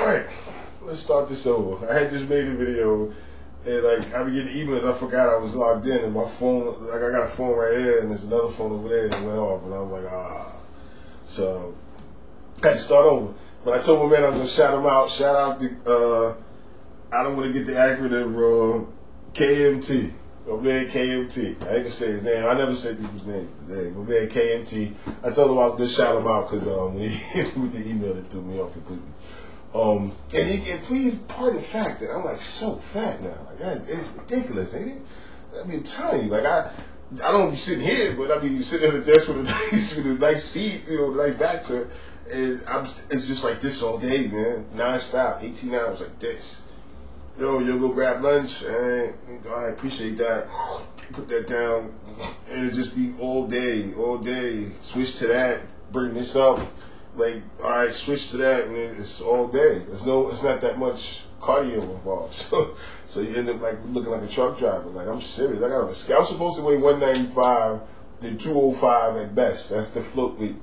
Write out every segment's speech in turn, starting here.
Alright, let's start this over. I had just made a video, and like I be getting emails, I forgot I was logged in, and my phone, like I got a phone right here, and there's another phone over there, and it went off, and I was like, So, I had to start over. But I told my man I was going to shout him out. Shout out to, I don't want to get the acronym, KMT. My man KMT. I ain't going to say his name. I never say people's names. My man KMT. I told him I was going to shout him out because when he hit me with the email, it threw me off completely. And please pardon the fact that I'm like so fat now. Like that, it's ridiculous, ain't it? I mean, I'm telling you, like I don't be sitting here, but I be sitting at the desk with a nice seat, nice back to it. And it's just like this all day, man, non-stop, 18 hours like this. You'll go grab lunch, and I appreciate that. Put that down, and it just be all day. Switch to that, bring this up. Like, all right, switch to that, and it's all day. It's not that much cardio involved. So you end up like looking like a truck driver. Like, I'm serious. I got on a scale. I'm supposed to weigh 195, then 205 at best. That's the float weight.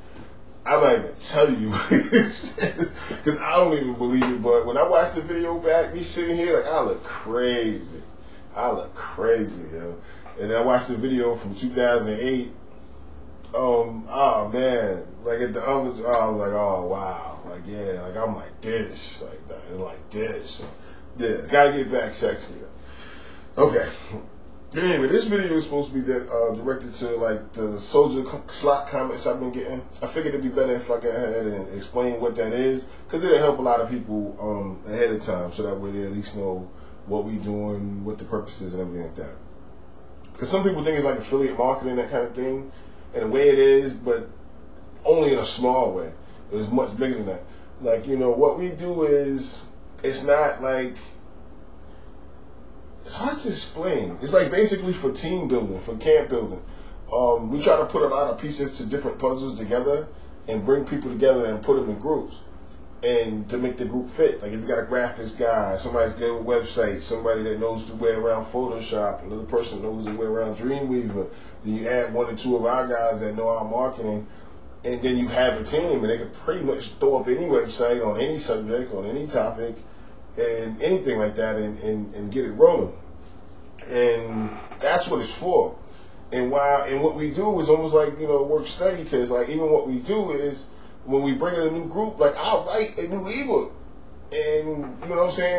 I'm not even tell you because I don't even believe it. But when I watch the video back, me sitting here like I look crazy. Yo. And then I watched the video from 2008. Oh man, like at the others, I was like, oh wow, like yeah, like I'm like this, like that, and like this. So, yeah, gotta get back sexy. Okay. Anyway, this video is supposed to be directed to like the soldier slot comments I've been getting. I figured it'd be better if I go ahead and explain what that is, because it'll help a lot of people ahead of time, so that way they at least know what we doing, what the purpose is, and everything like that. Because some people think it's like affiliate marketing, that kind of thing. In a way it is, but only in a small way. It's much bigger than that. Like, what we do is, it's not like, it's hard to explain. It's like basically for team building, for camp building. We try to put a lot of pieces to different puzzles together and bring people together and put them in groups. And to make the group fit. Like if you got a graphics guy, somebody's good with websites, somebody that knows the way around Photoshop, another person knows the way around Dreamweaver, then you add one or two of our guys that know our marketing, and then you have a team, and they can pretty much throw up any website on any subject, on any topic, and anything like that, and get it rolling. And that's what it's for. And what we do is almost like, work study, because like even what we do is, when we bring in a new group, like I'll write a new ebook, and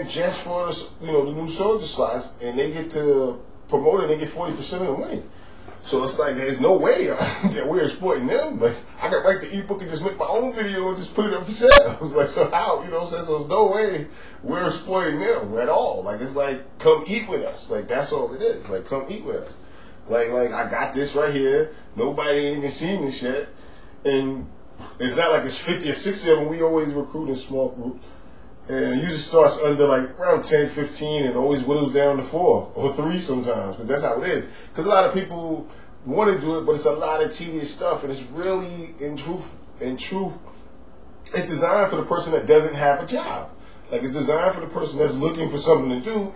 just for the new soldier slots, and they get to promote it, and they get 40% of the money. So it's like there's no way that we're exploiting them. Like I could write the ebook and just make my own video and just put it up for sale. It's like, so how, so there's no way we're exploiting them at all. Like it's like, come eat with us. Like that's all it is. Like come eat with us. Like I got this right here. Nobody ain't even seen this yet, and it's not like it's 50 or 60 of them. We always recruit in small groups. And it usually starts under like around 10, 15, and always whittles down to 4 or 3 sometimes, because that's how it is. Because a lot of people want to do it, but it's a lot of tedious stuff, and it's really, in truth, it's designed for the person that doesn't have a job. Like it's designed for the person that's looking for something to do,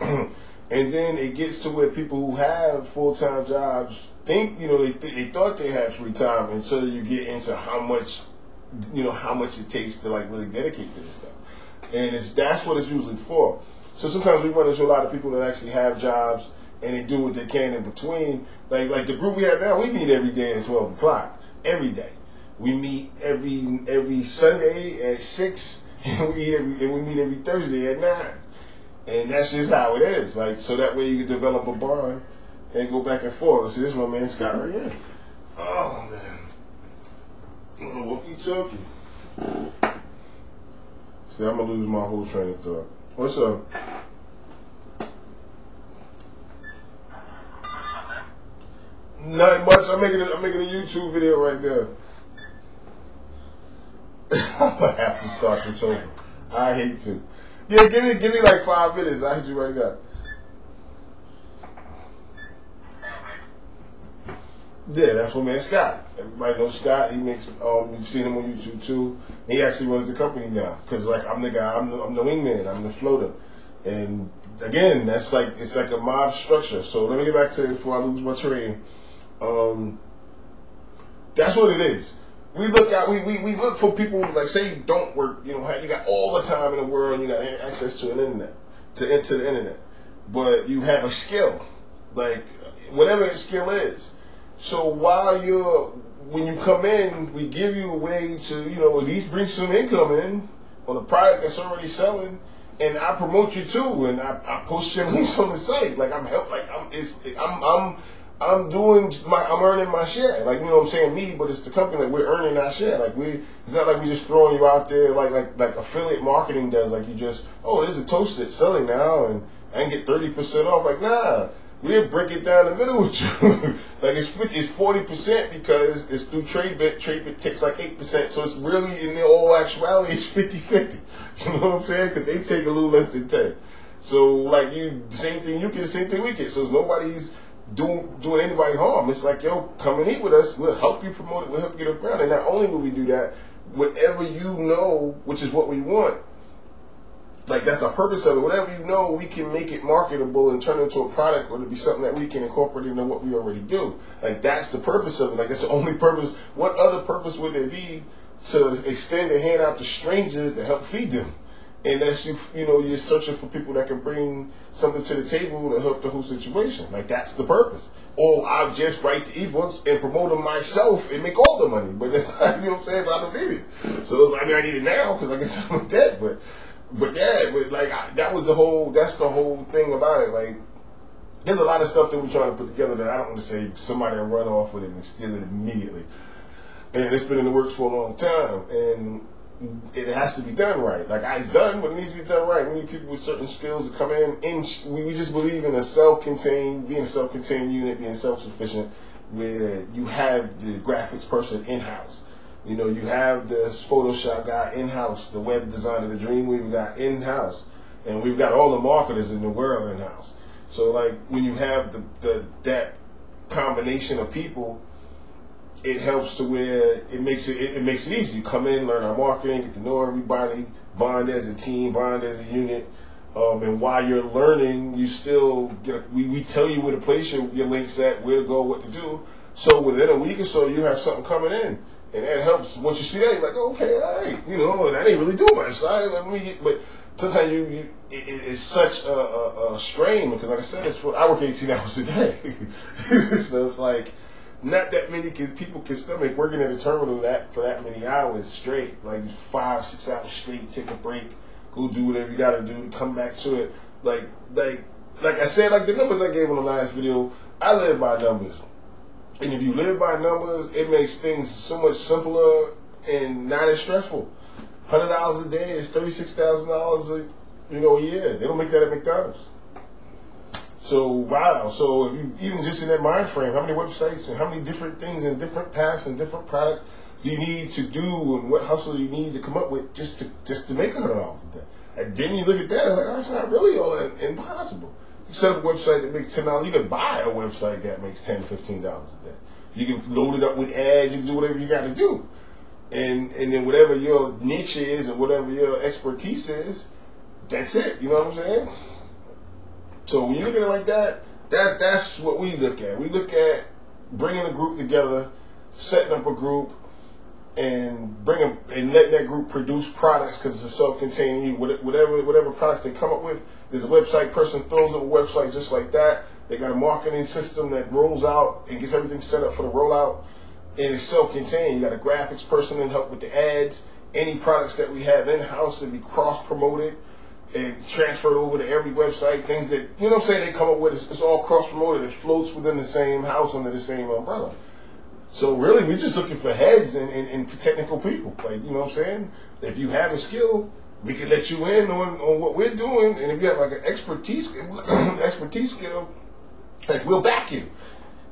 and then it gets to where people who have full-time jobs think, they thought they had free time until you get into how much it takes to like really dedicate to this stuff. And that's what it's usually for. So sometimes we run into a lot of people that actually have jobs and they do what they can in between. Like the group we have now, we meet every day at 12 o'clock. Every day. We meet every Sunday at 6, and we meet every Thursday at 9. And that's just how it is. Like, so that way you can develop a bond and go back and forth. See, this is my man Scott right here. Oh man. Walkie-talkie. See, I'm gonna lose my whole train of thought. What's up? Not much. I'm making a YouTube video right there. I'm gonna have to start this over. I hate to. Yeah, give me like 5 minutes. I hit you right now. Yeah, that's my man Scott. Everybody knows Scott. He makes you've seen him on YouTube too. He actually runs the company now, because like I'm the guy, I'm the wingman, I'm the floater. And again, it's like a mob structure. So let me get back to it before I lose my train. That's what it is. we look out. We look for people like say you don't work. You know, you got all the time in the world. And you got access to an internet, to the internet, but you have a skill, like whatever that skill is. So when you come in, we give you a way to at least bring some income in on a product that's already selling, and I promote you too, and I post your links on the site. Like I'm earning my share. Like I'm saying me, but it's the company. Like we're earning our share. Like it's not like we just throwing you out there like affiliate marketing does. Like you just there's a toast that's selling now, and I can get 30% off. Like nah. We'll break it down the middle with you. Like it's 40% because it's through TradeBit. TradeBit takes like 8%. So it's really, in all actuality, it's 50-50. You know what I'm saying? Because they take a little less than 10. So like the same thing you get, the same thing we get. So nobody's doing anybody harm. It's like, yo, come and eat with us. We'll help you promote it. We'll help you get off ground. And not only will we do that, whatever you know, which is what we want, like that's the purpose of it. Whatever you know, we can make it marketable and turn it into a product, or to be something that we can incorporate into what we already do. Like that's the purpose of it. Like that's the only purpose. What other purpose would there be to extend a hand out to strangers to help feed them? And that's you're searching for people that can bring something to the table to help the whole situation. Like that's the purpose. Or I'll just write the ebooks and promote them myself and make all the money. But that's not, what I'm saying. But I don't need it. So I need it now because I guess I'm dead. But like that's the whole thing about it. Like there's a lot of stuff that we're trying to put together that I don't want to say somebody will run off with it and steal it immediately. And it's been in the works for a long time, and it has to be done right. Like it's done, but it needs to be done right. We need people with certain skills to come in, and we just believe in being a self-contained unit, being self-sufficient, where you have the graphics person in-house. You have the Photoshop guy in-house, the web designer, the Dreamweaver guy in-house, and we've got all the marketers in the world in-house. So, like, when you have that combination of people, it helps to where it makes it easy. You come in, learn our marketing, get to know everybody, bond as a team, bond as a unit, and while you're learning, you still we tell you where to place your links at, where to go, what to do. So within a week or so, you have something coming in. And that helps. Once you see that, you're like, okay, all right, and I didn't really do much. But sometimes it's such a strain because, like I said, I work 18 hours a day. So it's like not that many people can stomach working at a terminal for that many hours straight, like 5-6 hours straight. Take a break, go do whatever you got to do, come back to it. Like I said, like the numbers I gave on the last video, I live by numbers. And if you live by numbers, it makes things so much simpler and not as stressful. $100 a day is $36,000 a year. They don't make that at McDonald's. So wow. So if you even just in that mind frame, how many websites and how many different things and different paths and different products do you need to do, and what hustle do you need to come up with just to make $100 a day? And then you look at that and like, oh, it's not really all that impossible. You set up a website that makes $10. You can buy a website that makes $10, $15 a day. You can load it up with ads. You can do whatever you got to do, and then whatever your niche is and whatever your expertise is, that's it. You know what I'm saying? So when you look at it like that, that's what we look at. We look at bringing a group together, setting up a group, and letting that group produce products because it's a self-contained. Whatever products they come up with. There's a website person throws up a website just like that. They got a marketing system that rolls out and gets everything set up for the rollout. And it's self-contained. You got a graphics person to help with the ads. Any products that we have in-house to be cross-promoted and transferred over to every website. Things that, they come up with. It's all cross-promoted. It floats within the same house under the same umbrella. So really, we're just looking for heads and technical people. Like, if you have a skill, we can let you in on what we're doing, and if you have like an expertise skill, like we'll back you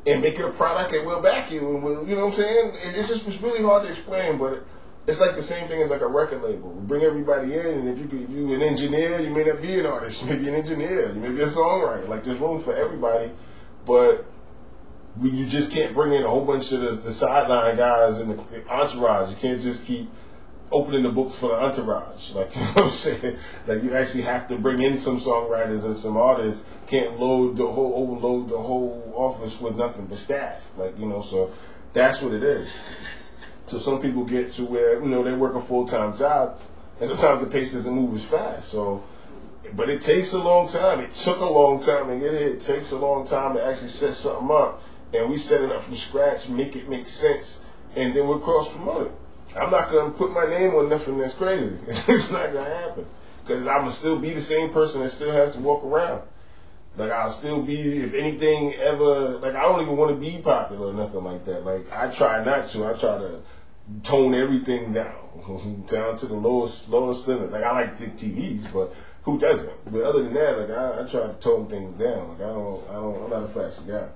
and make it a product, and we'll back you, and we'll, it's really hard to explain, but it's like the same thing as like a record label. We bring everybody in, and if you're an engineer, you may not be an artist, you may be an engineer, you may be a songwriter. Like there's room for everybody, but you just can't bring in a whole bunch of the sideline guys and the entourage. You can't just keep opening the books for the entourage, like, you know what I'm saying? Like, you actually have to bring in some songwriters and some artists. Can't overload the whole office with nothing but staff, like, so that's what it is. So some people get to where, you know, they work a full-time job, and sometimes the pace doesn't move as fast. So, but it takes a long time. It took a long time to get here. It takes a long time to actually set something up, and we set it up from scratch, make it make sense, and then we'll cross-promote it. I'm not going to put my name on nothing that's crazy. It's not going to happen. Because I'm going to still be the same person that still has to walk around. Like, I'll still be, if anything ever, like, I don't even want to be popular or nothing like that. Like, I try not to. I try to tone everything down, down to the lowest limit. Like, I like big TVs, but who doesn't? But other than that, like, I try to tone things down. Like, I'm not a flashy guy.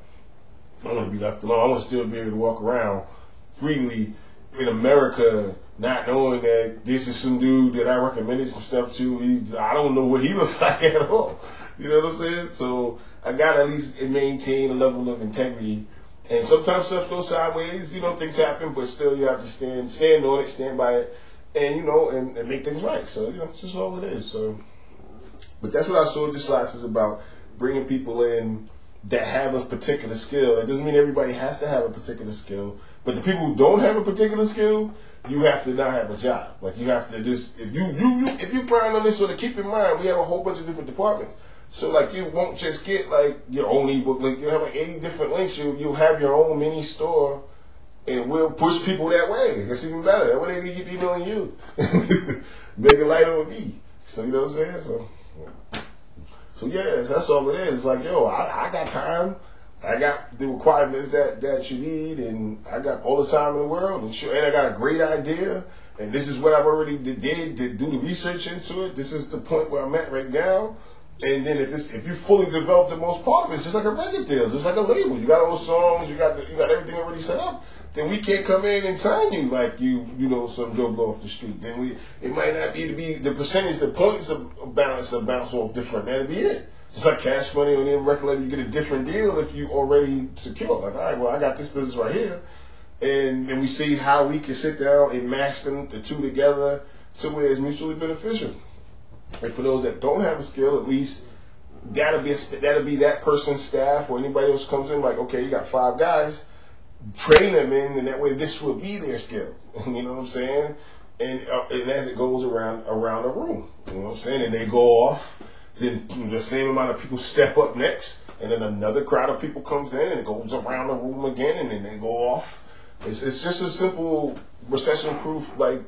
I want to be left alone. I want to still be able to walk around freely in America, not knowing that this is some dude that I recommended some stuff to. I don't know what he looks like at all. You know what I'm saying? So I gotta at least maintain a level of integrity. And sometimes stuff goes sideways. You know, things happen, but still you have to stand on it, stand by it, and you know, and make things right. So you know, it's just all it is. So, but that's what I saw this class is about: bringing people in that have a particular skill. It doesn't mean everybody has to have a particular skill, but the people who don't have a particular skill, you have to not have a job. Like, you have to just, if you plan on this, so to keep in mind, we have a whole bunch of different departments. So like, you won't just get like your only, like, you have like 80 different links. You'll have your own mini store, and we'll push people that way. That's even better. That way they keep emailing you. Make it light on me. So you know what I'm saying? So yes, that's all it is. It's like, yo, I got time. I got the requirements that you need, and I got all the time in the world, and I got a great idea, and this is what I've already did to do the research into it. This is the point where I'm at right now. And then if you fully develop the most part of it, it's just like a record deal. It's just like a label. You got all the songs, you got everything already set up. Then we can't come in and sign you like you know, some Joe Blow off the street. Then it might not be the percentage, the points of balance off different. That'll be it. It's like Cash Money on the record label. You get a different deal if you already secure. Like, all right, well, I got this business right here, and then we see how we can sit down and match the two together to where it's mutually beneficial. And for those that don't have a skill, at least that'll be that person's staff, or anybody else comes in. Like, okay, you got 5 guys, train them in, and that way this will be their skill. You know what I'm saying? And as it goes around the room, you know what I'm saying? And they go off. Then the same amount of people step up next, and then another crowd of people comes in, and it goes around the room again, and then they go off. It's just a simple recession-proof like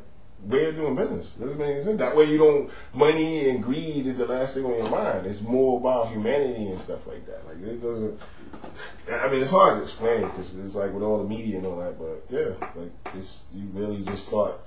way of doing business. Doesn't make any sense. That way, you don't, money and greed is the last thing on your mind. It's more about humanity and stuff like that. Like, it doesn't. I mean, it's hard to explain because it's like with all the media and all that. But yeah, like, it's, you really just start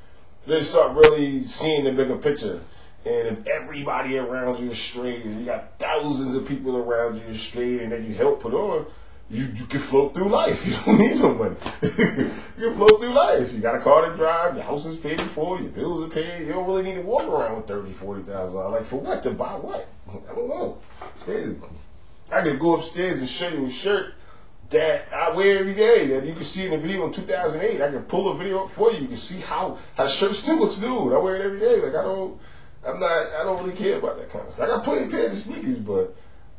really seeing the bigger picture. And if everybody around you is straight, and you got thousands of people around you is straight, and then you help put on, you can float through life. You don't need no money. You can float through life. You got a car to drive, your house is paid for, your bills are paid. You don't really need to walk around with $30,000, $40,000. Like, for what? To buy what? I don't know. It's crazy. I could go upstairs and show you a shirt that I wear every day that you can see in the video in 2008. I can pull a video up for you. You can see how the shirt still looks new. I wear it every day. Like, I don't really care about that kind of stuff. I got plenty of pairs of sneakers, but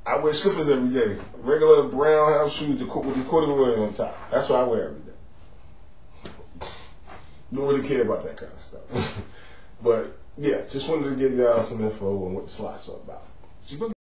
I wear slippers every day. Regular brown house shoes with the corduroy on top. That's what I wear every day. Don't really care about that kind of stuff. But yeah, just wanted to give y'all some info on what the slots are about. Gboogie.